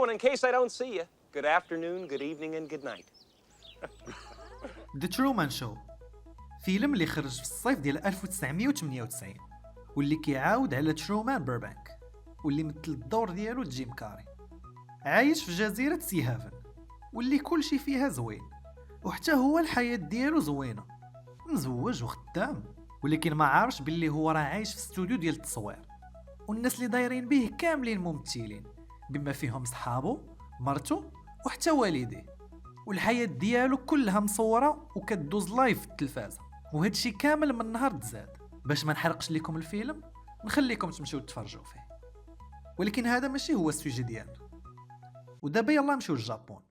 Oh, and in case I don't see you, good afternoon, good evening, and good night. The Truman Show فيلم اللي خرج في الصيف ديال 1998 واللي كيعاود على ترومان بيربانك واللي مثل الدور ديالو جيم كاري. عايش في جزيرة سي هافن واللي كل شي فيها زوين وحتى هو الحياة ديالو زوينة، مزوج وخدام، ولكن ما عارفش باللي هو راه عايش في استوديو ديال التصوير والناس اللي دايرين به كاملين ممثلين بما فيهم صحابو مرتو وحتى والديه، والحياة ديالو كلها مصورة وكتدوز لايف في التلفازة، وهادشي كامل من نهار تزاد. باش ما نحرقش لكم الفيلم نخليكم تمشيو تفرجوا فيه، ولكن هذا ماشي هو السوجي ديالنا. ودابا يلا نمشيو للجابون.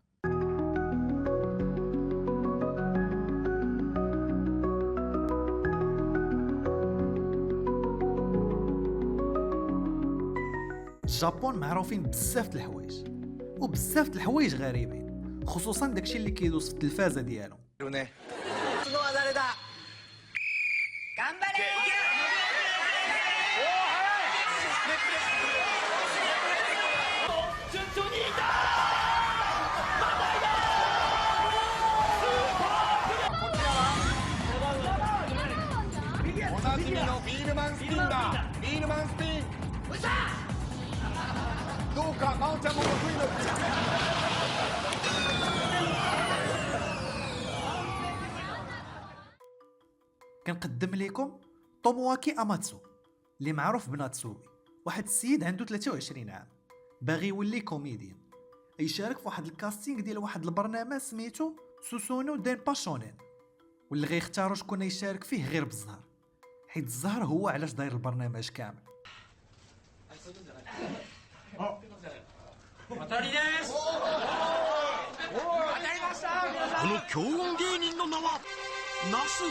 الجابون معروفين بزاف د الحوايج وبزاف د الحوايج غريبين، خصوصا داكشي اللي كيدوز في التلفازه ديالهم. كنقدم لكم تومواكي اماتسو اللي معروف بناتسوبي، واحد السيد عنده 23 عام باغي يولي كوميديان، يشارك في واحد الكاستينغ ديال واحد البرنامج سميتو سوسونو دين باشونين، واللي غيختاروا شكون يشارك فيه غير بالزهر، حيت الزهر هو علاش داير البرنامج كامل. この強音芸人の名はナスビ。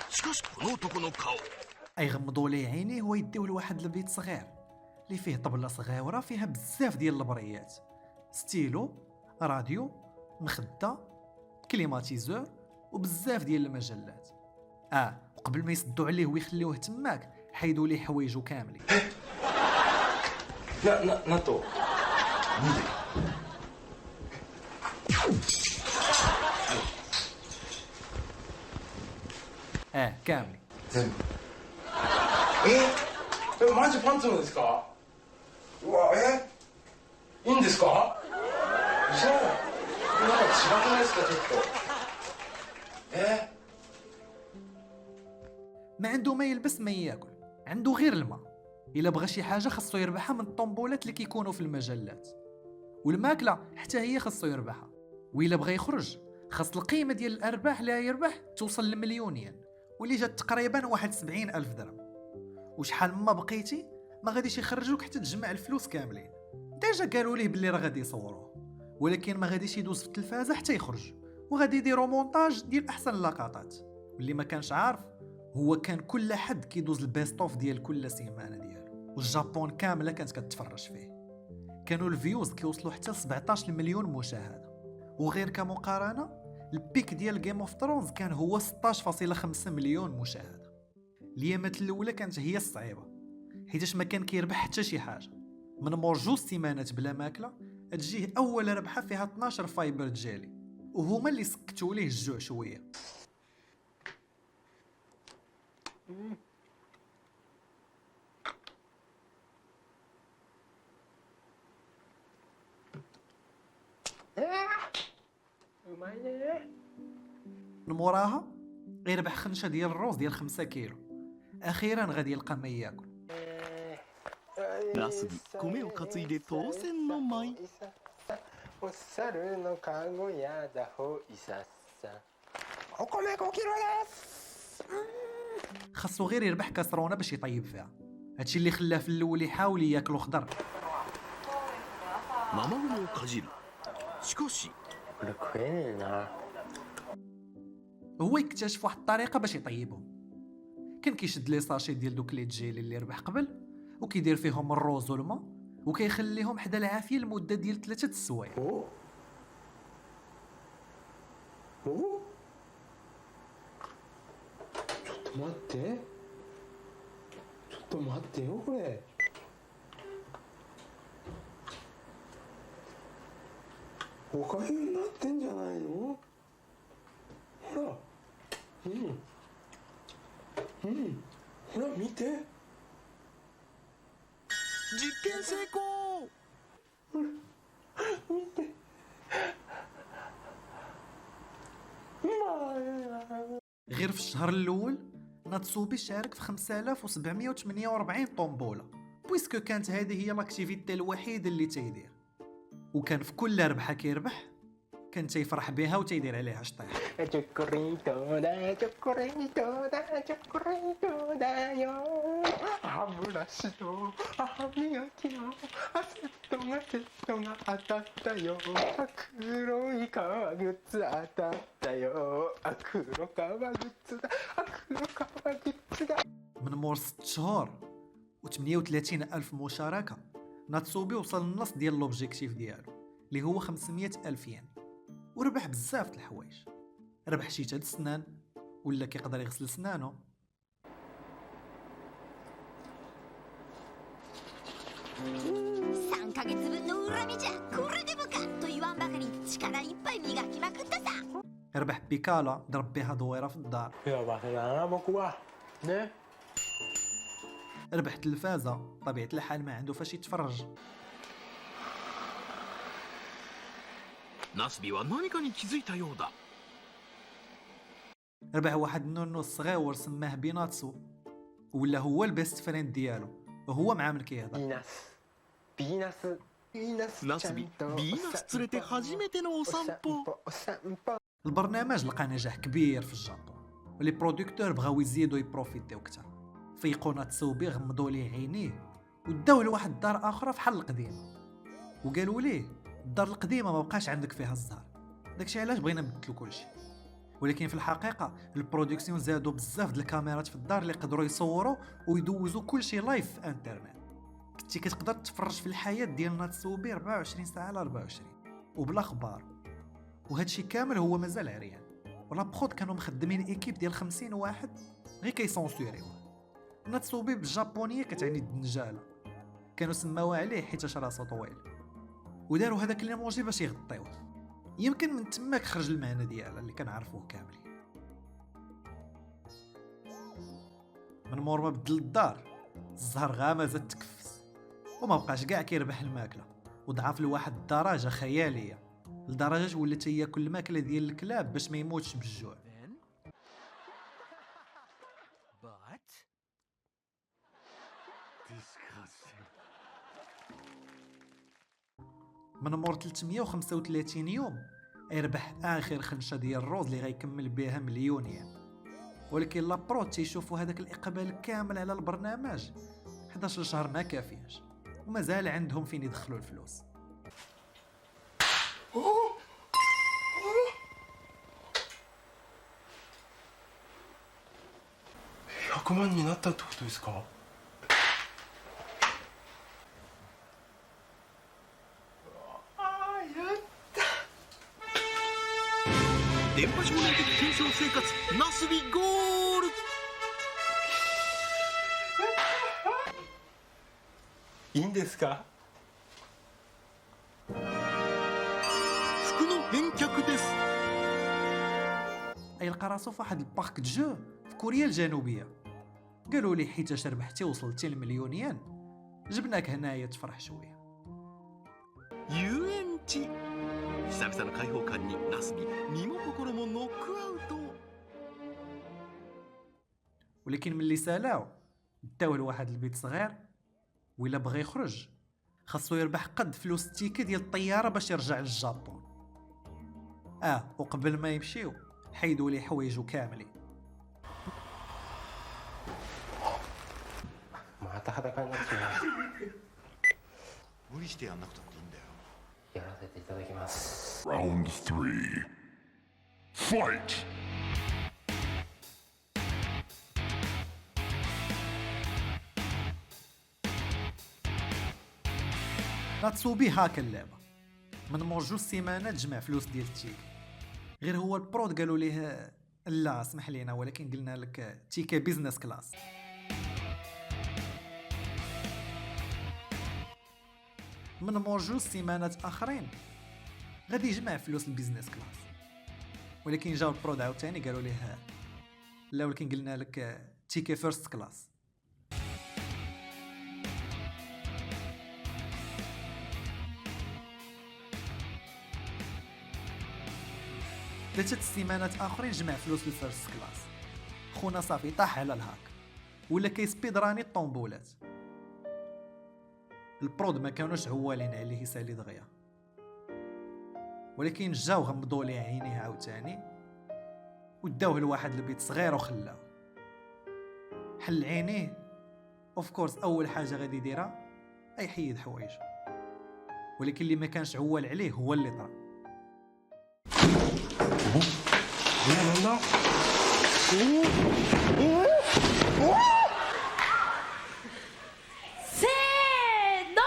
しかしこの男の顔 يغمضوا ليه عينيه ويديو لواحد البيت صغير اللي فيه طبله صغيره فيها بزاف ديال البريات، ستيلو، راديو، مخده، كليماتيزور وبزاف ديال المجلات. وقبل ما يسدوا عليه ويخليوه تماك حيدوا ليه حوايجو كاملين. ناتو كاملين 全部マジパンツのですか？うわいいんですか？嘘？なんか違くないですかちょっとما عنده ما يلبس ما ياكل، عنده غير الماء، الا بغى شي حاجه خاصو يربحها من الطومبولات اللي كيكونوا في المجلات، والماكله حتى هي خاصو يربحها، وإلا بغى يخرج خاص القيمه ديال الارباح اللي يربح توصل لمليونين، واللي جات تقريبا 71,000 درهم. وشحال ما بقيتي ما غاديش يخرجوك حتى تجمع الفلوس كاملين. ديجا قالوا ليه باللي راه غادي يصوروه، ولكن ما غاديش يدوز في التلفازه حتى يخرج، وغادي يديروا مونتاج ديال احسن اللقطات. واللي ما كانش عارف هو كان كل حد كيدوز البيست اوف ديال كل سيمانه ديالو، والجابون كامله كانت كتفرج فيه. كانوا الفيوز كيوصلوا حتى ل 17 مليون مشاهده، وغير كمقارنه البيك ديال جيم اوف ثرونز كان هو 16.5 مليون مشاهده. اليامات الاولى كانت هي الصعيبه حيتاش ما كان كيربح حتى شي حاجه، من مور 2 سيمانات بلا ماكله تجيه اول ربحه فيها 12 فايبر جيلي، وهما اللي سكتوا ليه الجوع شويه. من موراها يربح خنشه ديال الروز ديال 5 كيلو، اخيرا غادي يلقى ما ياكل. ナスビ米を担いで当選の舞お猿のかごやだほいさっさお米5キロです خاصو غير يربح كاسرونه باش يطيب فيها، هادشي اللي خلاه في الاول يحاول ياكل خضر. 生米をかじる。しかし これ食えねえな هو يكتشف واحد الطريقه باش يطيبهم. كان كيشد لي ساشي ديال دوك لي جيلي اللي ربح قبل وكيدير فيهم الروز والماء وكيخليهم حدا العافيه لمده ديال 3 السوايع. ちょっと待ってちょっと待ってよこれおかゆになってんじゃないの？ほら、ほら見て。実験成功。 غير في الشهر الاول ناتسوبي شارك في 5748 طومبوله، بويسكو كانت هذه هي لاكتيفيتي الوحيده اللي تيدير، وكان في كل ربحه كيربح كان تيفرح بها وتيدير عليها شطيح. チョコレートだチョコレートだチョコレートだよ。歯ブラシと歯磨きのセットが当たったよ。黒い革靴当たったよ。黒革靴だ黒革靴だ。 من مور 6 شهور و38 ألف مشاركة ناتسوبي وصل للنص ديال لوبجيكتيف ديالو اللي هو 500 ألف ين، وربح بزاف د الحوايج. ربح شي تاد السنان ولا كيقدر يغسل سنانو. 3ヶ月分の恨みじゃこれでもかと言わんばかり力いっぱい磨きまくったさ。 ربح بيكالا ضرب بها دويرة في الدار. 幸せだな僕はね。 ربح تلفازة طبيعة الحال ما عنده فاش يتفرج. ナスビは何かに気づいたようだ。 ربح واحد النونو صغير سماه بيناتسو ولا هو البيست فريند ديالو وهو مع من كيهضر. ビーナスビーナスビーナスナスビビーナス連れて初めてのお散歩。お散歩。 البرنامج لقى نجاح كبير في الجابون ولي برودكتور بغاو يزيدوا يبروفيتيو كتر. فيقوا ناتسوبي غمضوا ليه عينيه وداو لواحد الدار اخرى في حل القديمه وقالوا ليه الدار القديمه ما بقاش عندك فيها الزهر، داكشي علاش بغينا نبدلو كلشي. ولكن في الحقيقه البرودكسيون زادوا بزاف د الكاميرات في الدار اللي يقدروا يصوروا ويدوزوا كلشي لايف في انترنت. كنتي كتقدر تتفرج في الحياه ديال ناتسوبي 24 ساعه على 24 وبلا اخبار. وهادشي كامل هو مازال عريان، ولا بخود كانوا مخدمين ايكيب ديال 50 واحد غير كيسونسوريوه. ناتسوبي بالجابونيه كتعني الدنجاله، كانوا سماوها عليه حيت راسو طويل وداروا هذاك الايموجي باش يغطيوه. يمكن من تماك خرج المعنى ديالها اللي كنعرفوه كاملين. من مور ما بدل الدار الزهر غامه زاد تكفس وما بقاش كاع كيربح الماكله، وضعف لواحد الدرجه خياليه لدرجه ولات ياكل الماكله ديال الكلاب باش ما يموتش بالجوع. من مور 335 يوم يربح اخر خنشه ديال الروز اللي غيكمل بها مليون ين. ولكن لابرو تيشوفوا هذاك الاقبال كامل على البرنامج 11 شهر ما كافياش ومازال عندهم فين يدخلوا الفلوس. 100万になったってことですか？電波少年的検証生活ナスビゴール。いいんですか？ 服の返却です。 يلقى راسو في واحد البارك جو في كوريا الجنوبيه. قالوا لي حيت ربحتي وصلتي لمليون ين جبناك هنايا تفرح شويه. 遊園地。久々の開放感にナスビ身も心もノックアウト。 ولكن ملي سالاو داوه لواحد البيت صغير وإلا بغى يخرج خاصو يربح قد فلوس التيكي ديال الطياره باش يرجع للجابون. وقبل ما يمشيو حيدوا ليه حوايجو كاملين. また裸になってます。無理してやんなくたっていいんだよ。やらせていただきます。 Round 3. Fight! ناتسوبي هاكا اللعبه من مور 2 سيمانات جمع فلوس ديال التيكي. غير هو البرود قالوا ليه لا اسمح لينا ولكن قلنا لك تيكي بيزنس كلاس. من مور 2 سيمانات اخرين غادي يجمع فلوس البيزنس كلاس. ولكن جاو البرود عاوتاني قالوا ليه لا، ولكن قلنا لك تيكي فيرست كلاس. 3 سيمانات اخرين جمع فلوس للفيرست كلاس. خونا صافي طاح على الهاك ولا كيسبيد راني الطومبولات. البرود ما كانوش عوالين عليه يسالي دغيا، ولكن جاو غمضوا ليه عينيه عاوتاني وداوه لواحد البيت صغير وخلاو. حل عينيه اوف كورس اول حاجه غادي يديرها اي حيد حوايجه، ولكن اللي ما كانش عوال عليه هو اللي طرا. なんだせーの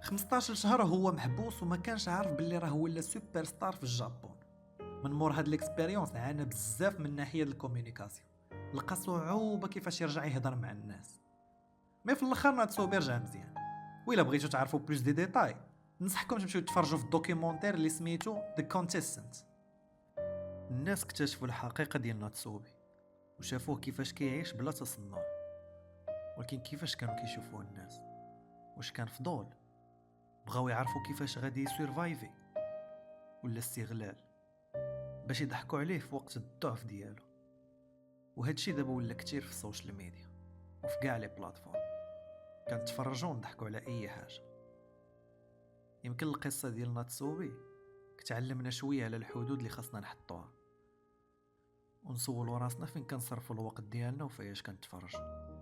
15 شهر هو محبوس وما كانش عارف باللي راه ولا سوبر ستار في الجابون. من مور هاد الاكسبيريونس عانى بزاف من ناحيه الكومونيكاسيون، لقى صعوبه كيفاش يرجع يهضر مع الناس. مي في الاخر ناتسوبي رجع مزيان. وإلا بغيتو تعرفوا بلوس دي ديتاي ننصحكم تمشيو تفرجوا في الدوكيومونتير اللي سميتو The Contestant. الناس اكتشفوا الحقيقه ديال ناتسوبي وشافوه كيفاش كيعيش بلا تصنع. ولكن كيفاش كانوا كيشوفوه الناس؟ واش كان فضول؟ بغاو يعرفوا كيفاش غادي يسيرفايفي ولا استغلال باش يضحكوا عليه في وقت الضعف ديالو؟ وهادشي دابا ولا كتير في السوشيال ميديا وفي كاع لي بلاتفورم، كنتفرجوا ونضحكوا على اي حاجه. يمكن القصه ديال ناتسوبي كتعلمنا شويه على الحدود اللي خاصنا نحطوها ونسولوا راسنا فين كنصرفوا الوقت ديالنا وفاياش كنتفرجوا.